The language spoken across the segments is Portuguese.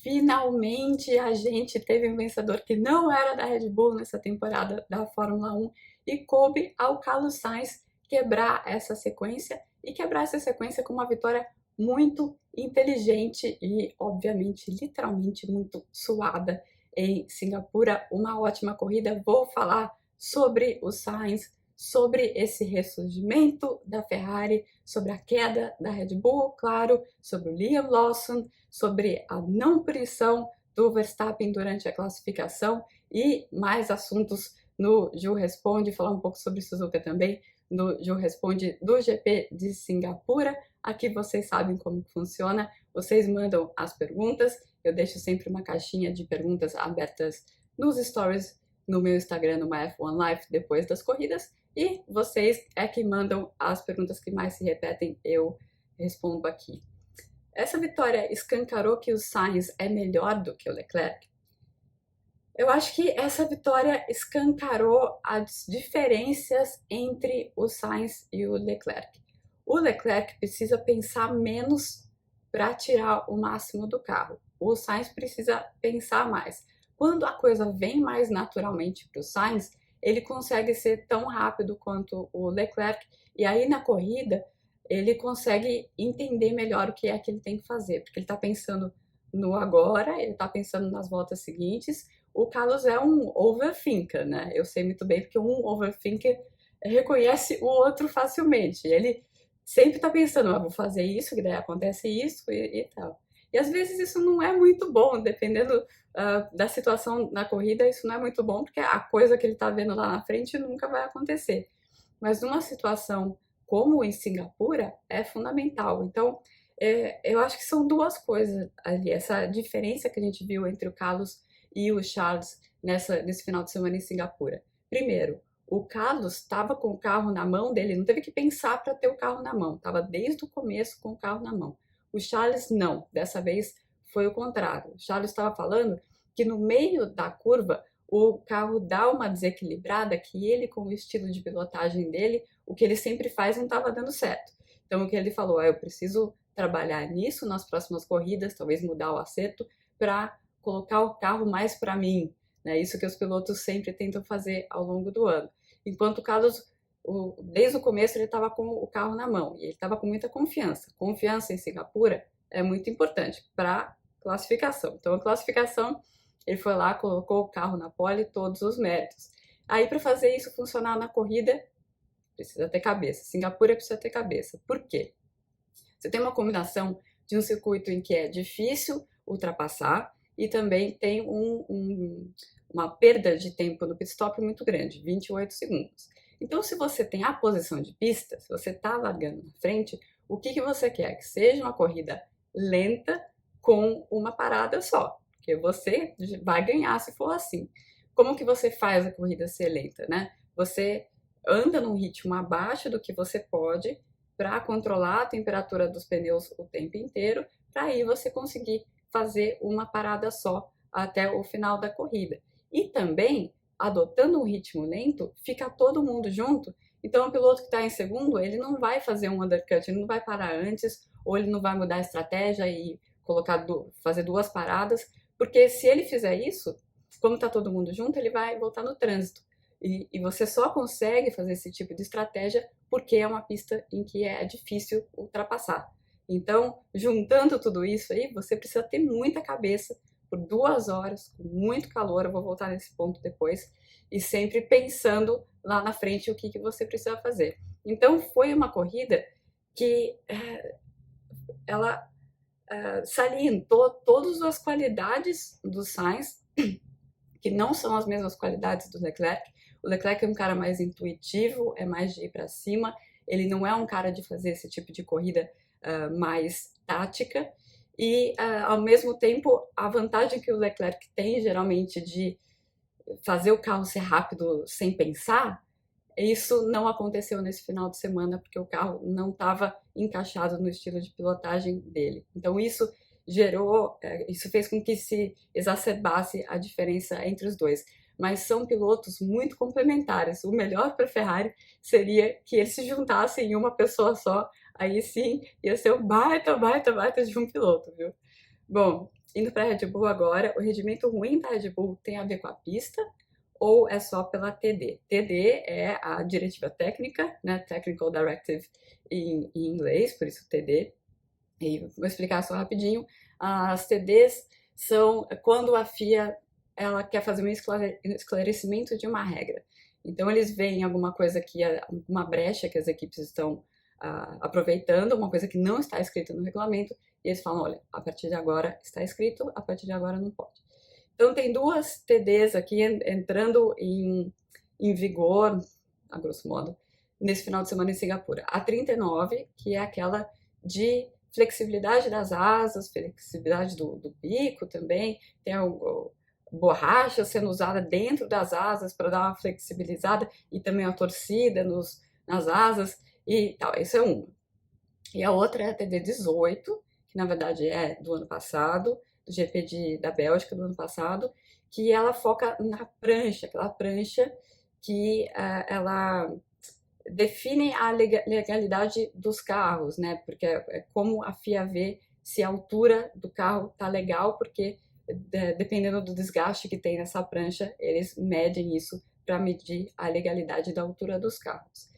Finalmente a gente teve um vencedor que não era da Red Bull nessa temporada da Fórmula 1 e coube ao Carlos Sainz quebrar essa sequência e quebrar essa sequência com uma vitória muito inteligente e, obviamente, literalmente muito suada em Singapura. Uma ótima corrida. Vou falar sobre o Sainz, sobre esse ressurgimento da Ferrari, sobre a queda da Red Bull, claro, sobre o Liam Lawson, sobre a não punição do Verstappen durante a classificação e mais assuntos no Ju Responde, falar um pouco sobre Suzuka também no Ju Responde do GP de Singapura. Aqui vocês sabem como funciona, vocês mandam as perguntas, eu deixo sempre uma caixinha de perguntas abertas nos stories no meu Instagram, no MyF1Life, depois das corridas, e vocês é que mandam as perguntas que mais se repetem, eu respondo aqui. Essa vitória escancarou que o Sainz é melhor do que o Leclerc? Eu acho que essa vitória escancarou as diferenças entre o Sainz e o Leclerc. O Leclerc precisa pensar menos para tirar o máximo do carro. O Sainz precisa pensar mais. Quando a coisa vem mais naturalmente para o Sainz, ele consegue ser tão rápido quanto o Leclerc, e aí na corrida ele consegue entender melhor o que é que ele tem que fazer, porque ele está pensando no agora, ele está pensando nas voltas seguintes. O Carlos é um overthinker, né? Eu sei muito bem, porque um overthinker reconhece o outro facilmente. Ele sempre está pensando, vou fazer isso, que daí acontece isso e tal. E às vezes isso não é muito bom, dependendo da situação na corrida, isso não é muito bom, porque a coisa que ele está vendo lá na frente nunca vai acontecer. Mas numa situação como em Singapura, é fundamental. Então, eu acho que são duas coisas ali, essa diferença que a gente viu entre o Carlos e o Charles nesse final de semana em Singapura. Primeiro, o Carlos estava com o carro na mão dele, não teve que pensar para ter o carro na mão, estava desde o começo com o carro na mão. O Charles não, dessa vez foi o contrário. O Charles estava falando que no meio da curva o carro dá uma desequilibrada que ele, com o estilo de pilotagem dele, o que ele sempre faz não estava dando certo. Então o que ele falou, eu preciso trabalhar nisso nas próximas corridas, talvez mudar o acerto para colocar o carro mais para mim, né? Isso que os pilotos sempre tentam fazer ao longo do ano. Enquanto o Carlos, desde o começo, ele estava com o carro na mão e ele estava com muita confiança. Confiança em Singapura é muito importante para classificação. Então, a classificação, ele foi lá, colocou o carro na pole, todos os méritos. Aí, para fazer isso funcionar na corrida, precisa ter cabeça. Singapura precisa ter cabeça. Por quê? Você tem uma combinação de um circuito em que é difícil ultrapassar e também tem uma perda de tempo no pit stop muito grande, 28 segundos. Então, se você tem a posição de pista, se você está largando na frente, o que você quer? Que seja uma corrida lenta com uma parada só, porque você vai ganhar se for assim. Como que você faz a corrida ser lenta, né? Você anda num ritmo abaixo do que você pode para controlar a temperatura dos pneus o tempo inteiro, para aí você conseguir fazer uma parada só até o final da corrida. E também, adotando um ritmo lento, fica todo mundo junto. Então, o piloto que está em segundo, ele não vai fazer um undercut, ele não vai parar antes, ou ele não vai mudar a estratégia e fazer duas paradas, porque se ele fizer isso, como está todo mundo junto, ele vai voltar no trânsito. E você só consegue fazer esse tipo de estratégia porque é uma pista em que é difícil ultrapassar. Então, juntando tudo isso aí, você precisa ter muita cabeça por 2 horas, com muito calor, eu vou voltar nesse ponto depois, e sempre pensando lá na frente o que você precisa fazer. Então, foi uma corrida que ela salientou todas as qualidades do Sainz, que não são as mesmas qualidades do Leclerc. O Leclerc é um cara mais intuitivo, é mais de ir para cima, ele não é um cara de fazer esse tipo de corrida mais tática, e ao mesmo tempo a vantagem que o Leclerc tem geralmente de fazer o carro ser rápido sem pensar, isso não aconteceu nesse final de semana porque o carro não estava encaixado no estilo de pilotagem dele. Então isso fez com que se exacerbasse a diferença entre os dois. Mas são pilotos muito complementares. O melhor para a Ferrari seria que eles se juntassem em uma pessoa só. Aí sim ia ser um baita de um piloto, viu? Bom, indo para a Red Bull agora, o rendimento ruim da Red Bull tem a ver com a pista ou é só pela TD? TD é a diretiva técnica, né? Technical Directive em inglês, por isso TD. E vou explicar só rapidinho. As TDs são quando a FIA ela quer fazer um esclarecimento de uma regra. Então eles veem alguma coisa que é uma brecha que as equipes estão aproveitando, uma coisa que não está escrita no regulamento, e eles falam, olha, a partir de agora está escrito, a partir de agora não pode. Então tem duas TDs aqui entrando em vigor, a grosso modo, nesse final de semana em Singapura. A 39, que é aquela de flexibilidade das asas, flexibilidade do bico também, tem o borracha sendo usada dentro das asas para dar uma flexibilizada e também a torcida nas asas e tal. Isso é uma. E a outra é a TD18, que na verdade é do ano passado, do GP da Bélgica do ano passado, que ela foca na prancha, aquela prancha que ela define a legalidade dos carros, né? Porque é como a FIA vê se a altura do carro tá legal, porque dependendo do desgaste que tem nessa prancha, eles medem isso para medir a legalidade da altura dos carros.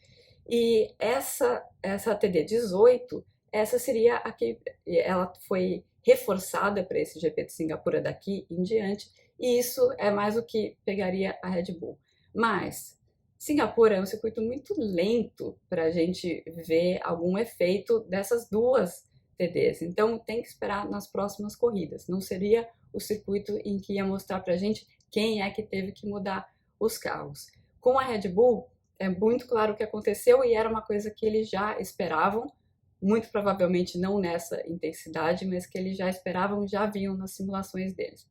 E essa TD18, essa seria a que ela foi reforçada para esse GP de Singapura daqui em diante, e isso é mais o que pegaria a Red Bull. Mas Singapura é um circuito muito lento para a gente ver algum efeito dessas duas TDs, então tem que esperar nas próximas corridas. Não seria o circuito em que ia mostrar para a gente quem é que teve que mudar os carros. Com a Red Bull, é muito claro o que aconteceu e era uma coisa que eles já esperavam, muito provavelmente não nessa intensidade, mas que eles já esperavam, já viam nas simulações deles.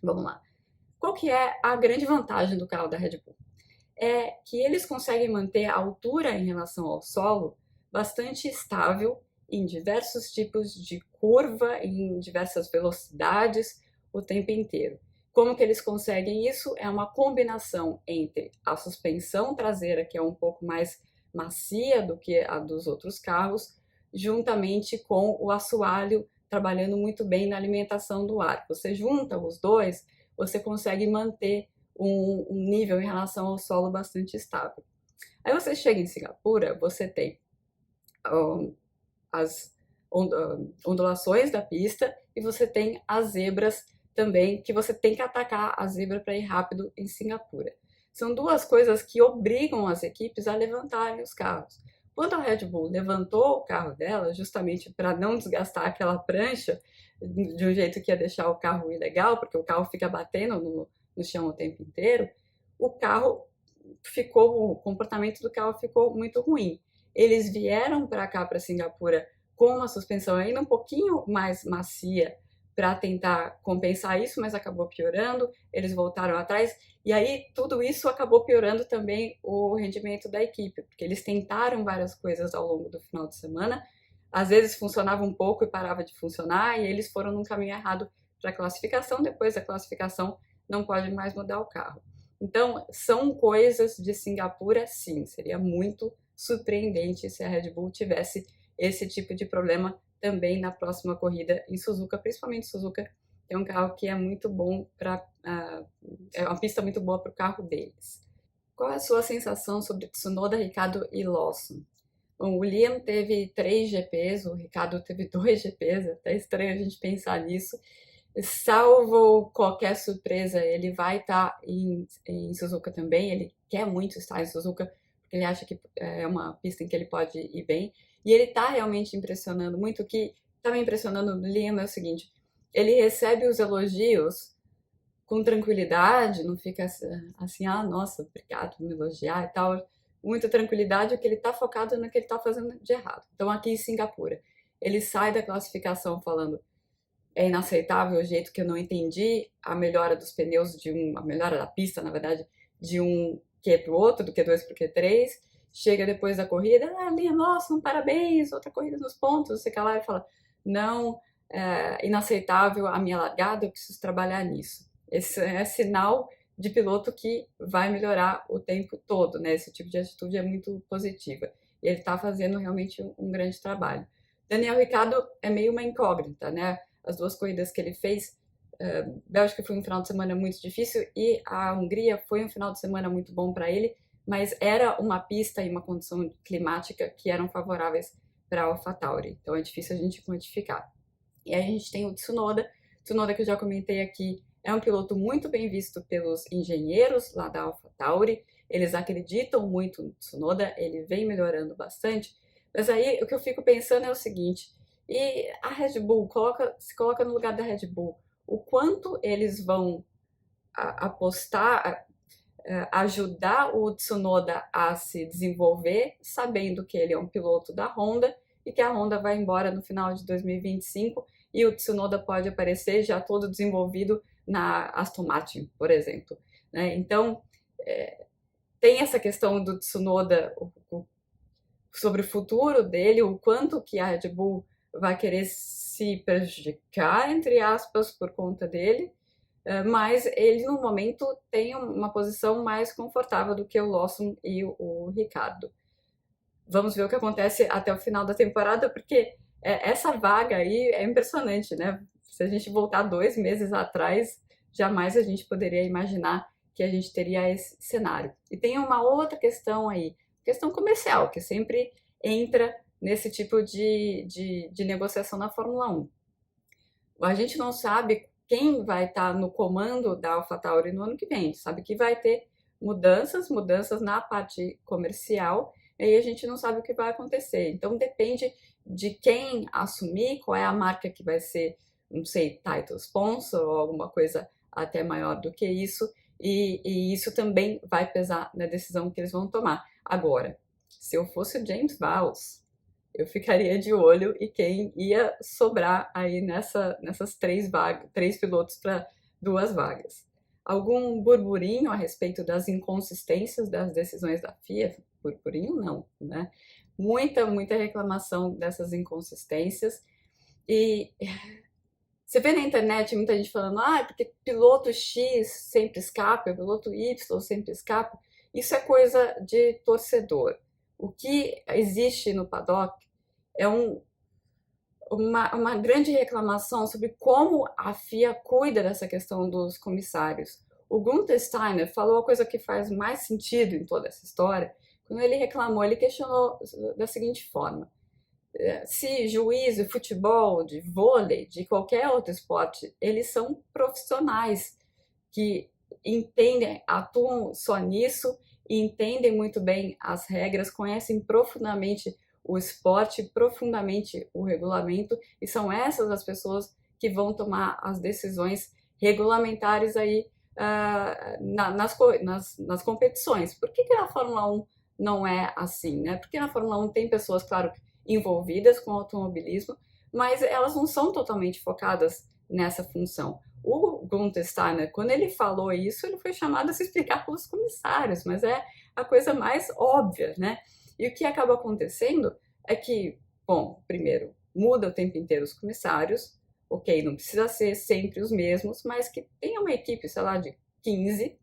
Vamos lá. Qual que é a grande vantagem do carro da Red Bull? É que eles conseguem manter a altura em relação ao solo bastante estável em diversos tipos de curva, em diversas velocidades, o tempo inteiro. Como que eles conseguem isso? É uma combinação entre a suspensão traseira, que é um pouco mais macia do que a dos outros carros, juntamente com o assoalho trabalhando muito bem na alimentação do ar. Você junta os dois, você consegue manter um nível em relação ao solo bastante estável. Aí você chega em Singapura, você tem as ondulações da pista e você tem as zebras também, que você tem que atacar a zebra para ir rápido em Singapura. São duas coisas que obrigam as equipes a levantarem os carros. Quando a Red Bull levantou o carro dela, justamente para não desgastar aquela prancha de um jeito que ia deixar o carro ilegal, porque o carro fica batendo no chão o tempo inteiro, o comportamento do carro ficou muito ruim. Eles vieram para cá, para Singapura, com uma suspensão ainda um pouquinho mais macia para tentar compensar isso, mas acabou piorando, eles voltaram atrás, e aí tudo isso acabou piorando também o rendimento da equipe, porque eles tentaram várias coisas ao longo do final de semana, às vezes funcionava um pouco e parava de funcionar, e eles foram num caminho errado para a classificação, depois da classificação não pode mais mudar o carro. Então, são coisas de Singapura, sim, seria muito surpreendente se a Red Bull tivesse esse tipo de problema também na próxima corrida em Suzuka, principalmente Suzuka, é um carro que é muito bom para é uma pista muito boa para o carro deles. Qual é a sua sensação sobre Tsunoda, Ricciardo e Lawson? Bom, o Liam teve 3 GPs, o Ricciardo teve 2 GPs, é até estranho a gente pensar nisso. Salvo qualquer surpresa, ele vai estar em Suzuka também, ele quer muito estar em Suzuka, porque ele acha que é uma pista em que ele pode ir bem. E ele está realmente impressionando muito. O que está me impressionando no Liam é o seguinte, ele recebe os elogios com tranquilidade, não fica assim, ah, nossa, obrigado por me elogiar e tal. Muita tranquilidade, porque ele está focado no que ele está fazendo de errado. Então, aqui em Singapura, ele sai da classificação falando é inaceitável o jeito que eu não entendi a melhora dos pneus, a melhora da pista, na verdade, de um Q para o outro, do Q2 para o Q3. Chega depois da corrida, Liam Lawson, parabéns, outra corrida nos pontos, você quer lá e fala, não, é inaceitável a minha largada, eu preciso trabalhar nisso. Esse é sinal de piloto que vai melhorar o tempo todo, né? Esse tipo de atitude é muito positiva. E ele está fazendo realmente um grande trabalho. Daniel Ricciardo é meio uma incógnita, né? as duas corridas que ele fez. Bélgica foi um final de semana muito difícil e a Hungria foi um final de semana muito bom para ele, mas era uma pista e uma condição climática que eram favoráveis para a AlphaTauri, então é difícil a gente quantificar. E aí a gente tem o Tsunoda que eu já comentei aqui, é um piloto muito bem visto pelos engenheiros lá da AlphaTauri, eles acreditam muito no Tsunoda, ele vem melhorando bastante, mas aí o que eu fico pensando é o seguinte, e a Red Bull, se coloca no lugar da Red Bull, o quanto eles vão apostar, ajudar o Tsunoda a se desenvolver, sabendo que ele é um piloto da Honda e que a Honda vai embora no final de 2025 e o Tsunoda pode aparecer já todo desenvolvido na Aston Martin, por exemplo. Né? Então, tem essa questão do Tsunoda sobre o futuro dele, o quanto que a Red Bull vai querer se prejudicar, entre aspas, por conta dele, mas ele no momento tem uma posição mais confortável do que o Lawson e o Ricciardo. Vamos ver o que acontece até o final da temporada, porque essa vaga aí é impressionante, né? Se a gente voltar 2 meses atrás, jamais a gente poderia imaginar que a gente teria esse cenário. E tem uma outra questão aí, questão comercial, que sempre entra nesse tipo de negociação na Fórmula 1. A gente não sabe quem vai estar no comando da AlphaTauri no ano que vem. A gente sabe que vai ter mudanças na parte comercial, e aí a gente não sabe o que vai acontecer. Então depende de quem assumir, qual é a marca que vai ser, não sei, title sponsor ou alguma coisa até maior do que isso, e isso também vai pesar na decisão que eles vão tomar. Agora, se eu fosse o James Vowles, eu ficaria de olho e quem ia sobrar aí nessas 3 pilotos para 2 vagas. Algum burburinho a respeito das inconsistências das decisões da FIA? Burburinho não, né? Muita reclamação dessas inconsistências. E você vê na internet muita gente falando, porque piloto X sempre escapa, piloto Y sempre escapa. Isso é coisa de torcedor. O que existe no paddock é uma grande reclamação sobre como a FIA cuida dessa questão dos comissários. O Gunther Steiner falou a coisa que faz mais sentido em toda essa história. Quando ele reclamou, ele questionou da seguinte forma: se juiz de futebol, de vôlei, de qualquer outro esporte, eles são profissionais que entendem, atuam só nisso e entendem muito bem as regras, conhecem profundamente o esporte, profundamente o regulamento, e são essas as pessoas que vão tomar as decisões regulamentares aí nas competições. Por que a Fórmula 1 não é assim, né? Porque na Fórmula 1 tem pessoas, claro, envolvidas com automobilismo, mas elas não são totalmente focadas nessa função. O Gunther Steiner, quando ele falou isso, ele foi chamado a se explicar pelos comissários, mas é a coisa mais óbvia, né? E o que acaba acontecendo é que, bom, primeiro, muda o tempo inteiro os comissários, ok, não precisa ser sempre os mesmos, mas que tenha uma equipe, sei lá, de 15,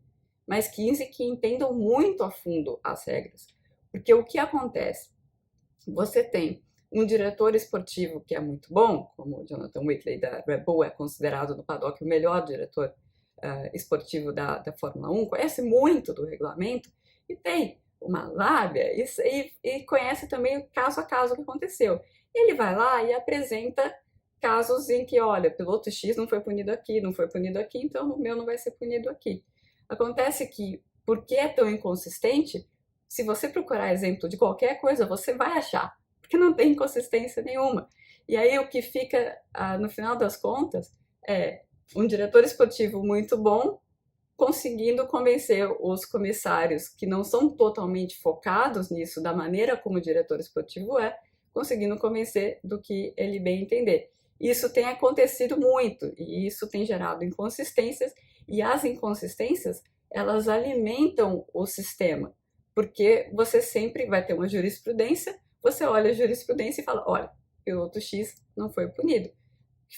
mas 15 que entendam muito a fundo as regras. Porque o que acontece? Você tem um diretor esportivo que é muito bom, como o Jonathan Whitley da Red Bull é considerado no paddock o melhor diretor esportivo da Fórmula 1, conhece muito do regulamento e tem uma lábia e conhece também caso a caso o que aconteceu. Ele vai lá e apresenta casos em que, olha, piloto X não foi punido aqui, então o meu não vai ser punido aqui. Acontece que, porque é tão inconsistente, se você procurar exemplo de qualquer coisa, você vai achar, porque não tem inconsistência nenhuma. E aí o que fica, no final das contas, é um diretor esportivo muito bom conseguindo convencer os comissários que não são totalmente focados nisso, da maneira como o diretor esportivo conseguindo convencer do que ele bem entender. Isso tem acontecido muito, e isso tem gerado inconsistências, e as inconsistências, elas alimentam o sistema, porque você sempre vai ter uma jurisprudência, você olha a jurisprudência e fala, olha, piloto X não foi punido.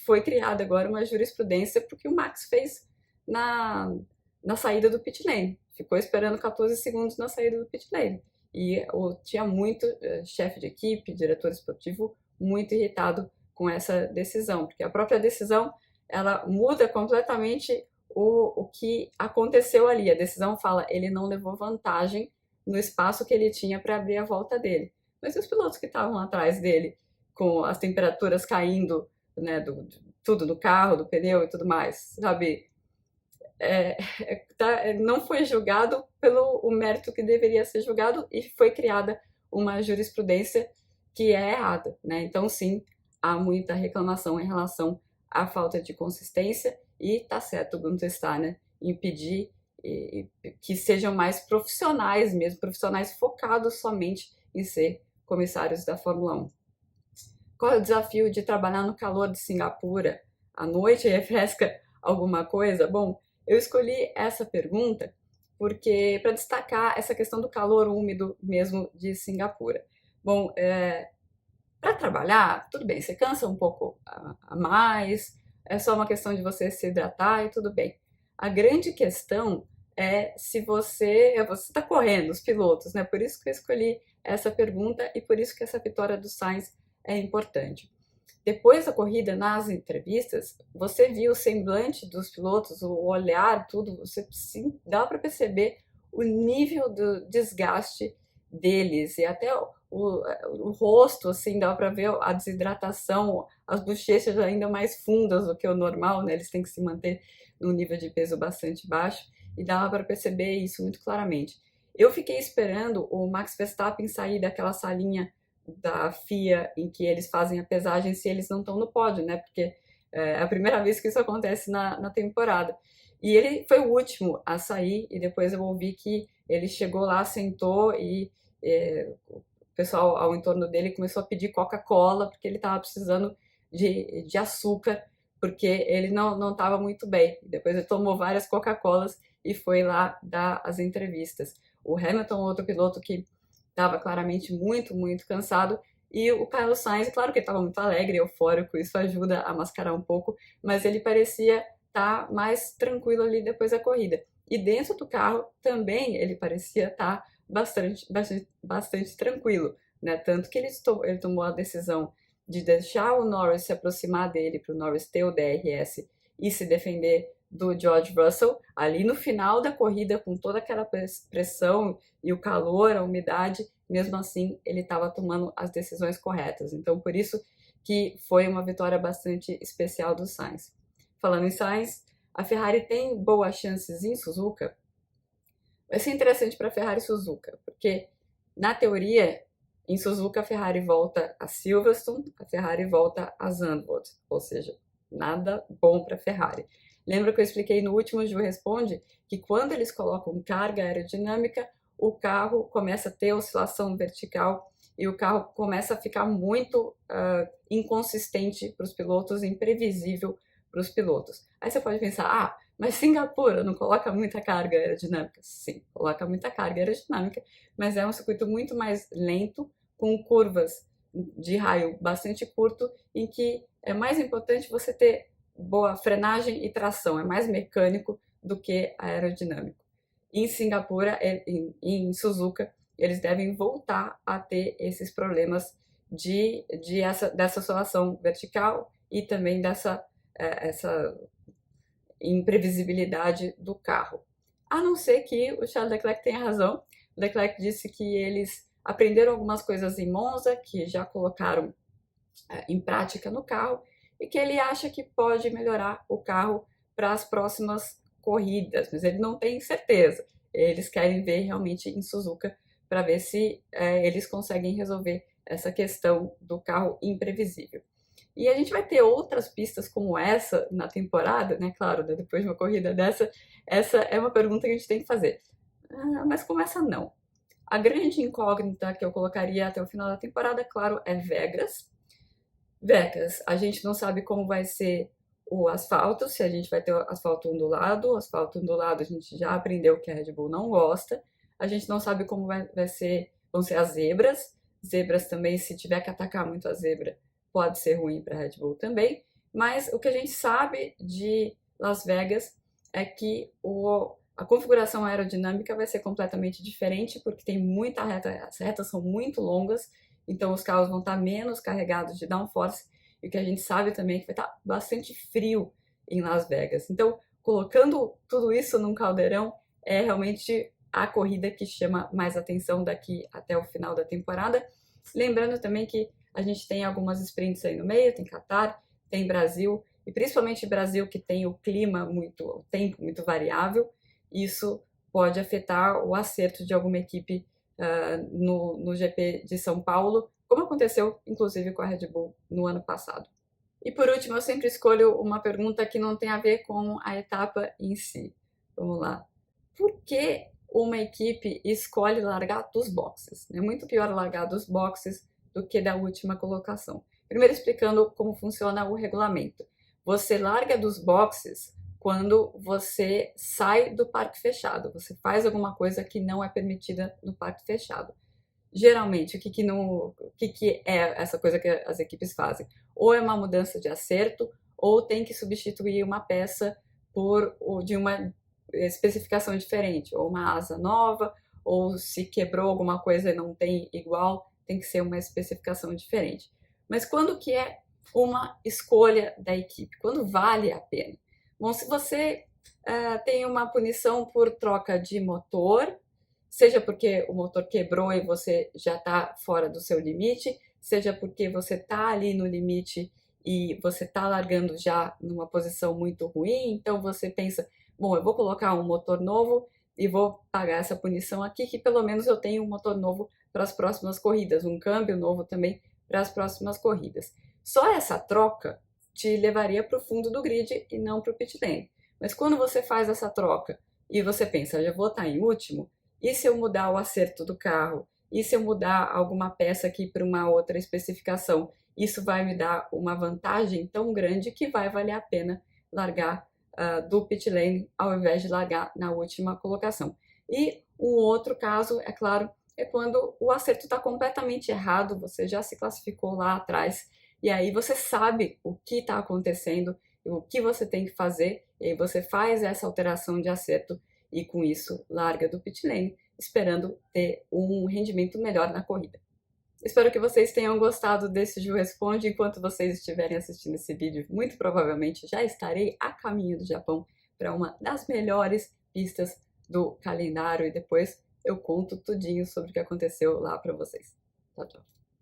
Foi criada agora uma jurisprudência porque o Max fez na saída do pit lane. Ficou esperando 14 segundos na saída do pit lane. E tinha muito chefe de equipe, diretor esportivo, muito irritado com essa decisão, porque a própria decisão ela muda completamente o que aconteceu ali. A decisão fala, ele não levou vantagem no espaço que ele tinha para abrir a volta dele. Mas e os pilotos que estavam atrás dele, com as temperaturas caindo, né, tudo do carro, do pneu e tudo mais, sabe? Não foi julgado pelo o mérito que deveria ser julgado e foi criada uma jurisprudência que é errada, né? Então, sim, há muita reclamação em relação à falta de consistência e tá certo o Gunther Steiner impedir que sejam mais profissionais mesmo, profissionais focados somente em ser comissários da Fórmula 1. Qual é o desafio de trabalhar no calor de Singapura? À noite refresca alguma coisa? Bom, eu escolhi essa pergunta porque para destacar essa questão do calor úmido mesmo de Singapura. Bom, para trabalhar, tudo bem, você cansa um pouco a mais, é só uma questão de você se hidratar e tudo bem. A grande questão é se você está correndo, os pilotos, né? Por isso que eu escolhi essa pergunta e por isso que essa vitória do Sainz é importante. Depois da corrida, nas entrevistas, você viu o semblante dos pilotos, o olhar, tudo, você sim, dá para perceber o nível do desgaste deles e até o rosto, assim, dá para ver a desidratação, as bochechas ainda mais fundas do que o normal, né? Eles têm que se manter num nível de peso bastante baixo e dá para perceber isso muito claramente. Eu fiquei esperando o Max Verstappen sair daquela salinha da FIA em que eles fazem a pesagem se eles não estão no pódio, né? Porque é a primeira vez que isso acontece na temporada. E ele foi o último a sair e depois eu ouvi que ele chegou lá, sentou e o pessoal ao entorno dele começou a pedir Coca-Cola porque ele estava precisando de açúcar, porque ele não estava muito bem. Depois ele tomou várias Coca-Colas e foi lá dar as entrevistas. O Hamilton, outro piloto que estava claramente muito, muito cansado, e o Carlos Sainz, claro que ele estava muito alegre, eufórico, isso ajuda a mascarar um pouco, mas ele parecia estar mais tranquilo ali depois da corrida. E dentro do carro também ele parecia estar bastante tranquilo, né? Tanto que ele tomou a decisão de deixar o Norris se aproximar dele, para o Norris ter o DRS e se defender do George Russell, ali no final da corrida, com toda aquela pressão e o calor, a umidade, mesmo assim ele estava tomando as decisões corretas. Então, por isso que foi uma vitória bastante especial do Sainz. Falando em Sainz, a Ferrari tem boas chances em Suzuka. Vai ser interessante para a Ferrari e Suzuka, porque, na teoria, em Suzuka a Ferrari volta a Silverstone, a Ferrari volta a Zandvoort, ou seja, nada bom para a Ferrari. Lembra que eu expliquei no último Ju Responde que quando eles colocam carga aerodinâmica, o carro começa a ter oscilação vertical e o carro começa a ficar muito inconsistente para os pilotos, imprevisível para os pilotos. Aí você pode pensar, mas Singapura não coloca muita carga aerodinâmica? Sim, coloca muita carga aerodinâmica, mas é um circuito muito mais lento, com curvas de raio bastante curto, em que é mais importante você ter boa frenagem e tração, é mais mecânico do que aerodinâmico. Em Singapura, em Suzuka, eles devem voltar a ter esses problemas dessa oscilação vertical e também dessa essa imprevisibilidade do carro. A não ser que o Charles Leclerc tenha razão. O Leclerc disse que eles aprenderam algumas coisas em Monza, que já colocaram em prática no carro, e que ele acha que pode melhorar o carro para as próximas corridas, mas ele não tem certeza. Eles querem ver realmente em Suzuka para ver se eles conseguem resolver essa questão do carro imprevisível. E a gente vai ter outras pistas como essa na temporada, né? Claro, depois de uma corrida dessa, essa é uma pergunta que a gente tem que fazer. Mas como essa, não. A grande incógnita que eu colocaria até o final da temporada, claro, é Vegas. Vegas, a gente não sabe como vai ser o asfalto, se a gente vai ter asfalto ondulado. O asfalto ondulado a gente já aprendeu que a Red Bull não gosta. A gente não sabe como vão ser as zebras. Zebras também, se tiver que atacar muito a zebra, pode ser ruim para a Red Bull também. Mas o que a gente sabe de Las Vegas é que a configuração aerodinâmica vai ser completamente diferente, porque tem muita reta, as retas são muito longas, então os carros vão estar menos carregados de downforce, e o que a gente sabe também é que vai estar bastante frio em Las Vegas. Então, colocando tudo isso num caldeirão, é realmente a corrida que chama mais atenção daqui até o final da temporada. Lembrando também que a gente tem algumas sprints aí no meio, tem Qatar, tem Brasil, e principalmente Brasil que tem o tempo muito variável, isso pode afetar o acerto de alguma equipe no GP de São Paulo, como aconteceu inclusive com a Red Bull no ano passado. E por último, eu sempre escolho uma pergunta que não tem a ver com a etapa em si. Vamos lá. Por que uma equipe escolhe largar dos boxes? É muito pior largar dos boxes do que da última colocação. Primeiro explicando como funciona o regulamento. Você larga dos boxes quando você sai do parque fechado. Você faz alguma coisa que não é permitida no parque fechado. Geralmente, o que é essa coisa que as equipes fazem? Ou é uma mudança de acerto, ou tem que substituir uma peça de uma especificação diferente, ou uma asa nova, ou se quebrou alguma coisa e não tem igual, tem que ser uma especificação diferente. Mas quando que é uma escolha da equipe? Quando vale a pena? Bom, se você tem uma punição por troca de motor, seja porque o motor quebrou e você já está fora do seu limite, seja porque você está ali no limite e você está largando já numa posição muito ruim, então você pensa, bom, eu vou colocar um motor novo e vou pagar essa punição aqui, que pelo menos eu tenho um motor novo para as próximas corridas, um câmbio novo também para as próximas corridas. Só essa troca te levaria para o fundo do grid e não para o pit lane. Mas quando você faz essa troca e você pensa, já vou estar em último, e se eu mudar o acerto do carro? E se eu mudar alguma peça aqui para uma outra especificação? Isso vai me dar uma vantagem tão grande que vai valer a pena largar do pit lane ao invés de largar na última colocação. E um outro caso, é claro, é quando o acerto está completamente errado, você já se classificou lá atrás, e aí você sabe o que está acontecendo, o que você tem que fazer, e aí você faz essa alteração de acerto e com isso larga do pit lane, esperando ter um rendimento melhor na corrida. Espero que vocês tenham gostado desse Ju Responde. Enquanto vocês estiverem assistindo esse vídeo, muito provavelmente já estarei a caminho do Japão para uma das melhores pistas do calendário e depois eu conto tudinho sobre o que aconteceu lá para vocês. Tchau, tchau.